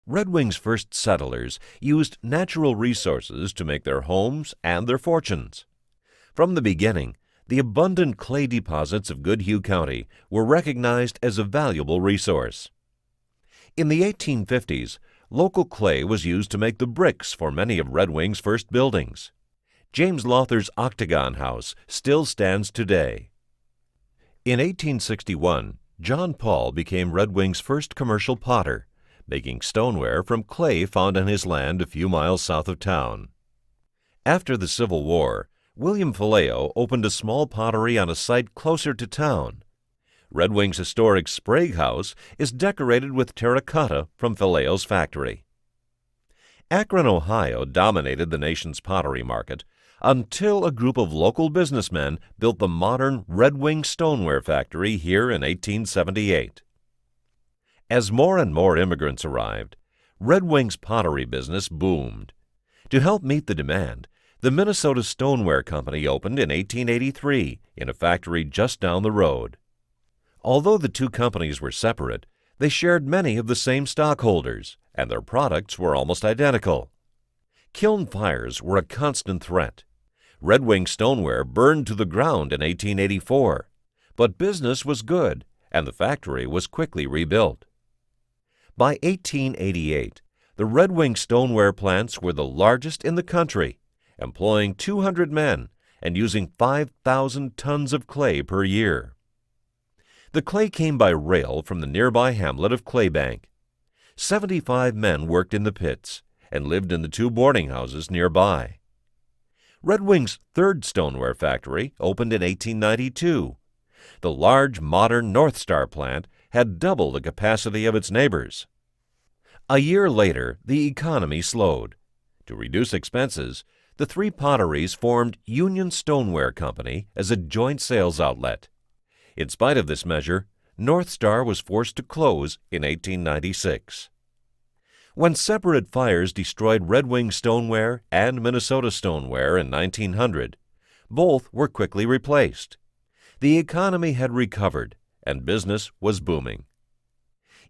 Red Wing's first settlers used natural resources to make their homes and their fortunes. From the beginning, the abundant clay deposits of Goodhue County were recognized as a valuable resource. In the 1850s, local clay was used to make the bricks for many of Red Wing's first buildings. James Lawther's Octagon House still stands today. In 1861, John Paul became Red Wing's first commercial potter, making stoneware from clay found on his land a few miles south of town. After the Civil War, William Faleo opened a small pottery on a site closer to town. Red Wing's historic Sprague House is decorated with terracotta from Faleo's factory. Akron, Ohio dominated the nation's pottery market until a group of local businessmen built the modern Red Wing stoneware factory here in 1878. As more and more immigrants arrived, Red Wing's pottery business boomed. To help meet the demand, the Minnesota Stoneware Company opened in 1883 in a factory just down the road. Although the two companies were separate, they shared many of the same stockholders, and their products were almost identical. Kiln fires were a constant threat. Red Wing stoneware burned to the ground in 1884, but business was good, and the factory was quickly rebuilt. By 1888, the Red Wing stoneware plants were the largest in the country, employing 200 men and using 5,000 tons of clay per year. The clay came by rail from the nearby hamlet of Claybank. 75 men worked in the pits and lived in the two boarding houses nearby. Red Wing's third stoneware factory opened in 1892. The large, modern North Star plant had double the capacity of its neighbors. A year later, the economy slowed. To reduce expenses, the three potteries formed Union Stoneware Company as a joint sales outlet. In spite of this measure, North Star was forced to close in 1896. When separate fires destroyed Red Wing stoneware and Minnesota stoneware in 1900, both were quickly replaced. The economy had recovered, and business was booming.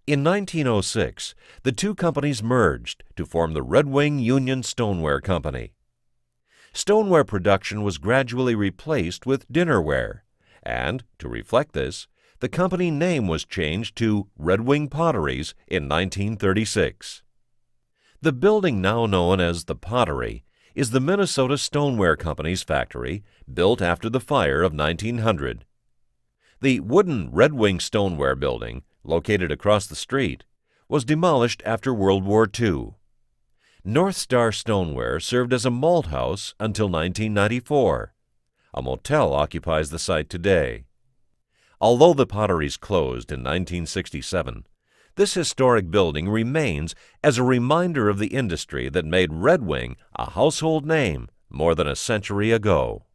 In 1906, the two companies merged to form the Red Wing Union Stoneware Company. Stoneware production was gradually replaced with dinnerware, and, to reflect this, the company name was changed to Red Wing Potteries in 1936. The building now known as the Pottery is the Minnesota Stoneware Company's factory, built after the fire of 1900. The wooden Red Wing Stoneware building, located across the street, was demolished after World War II. North Star Stoneware served as a malt house until 1994. A motel occupies the site today. Although the potteries closed in 1967, this historic building remains as a reminder of the industry that made Red Wing a household name more than a century ago.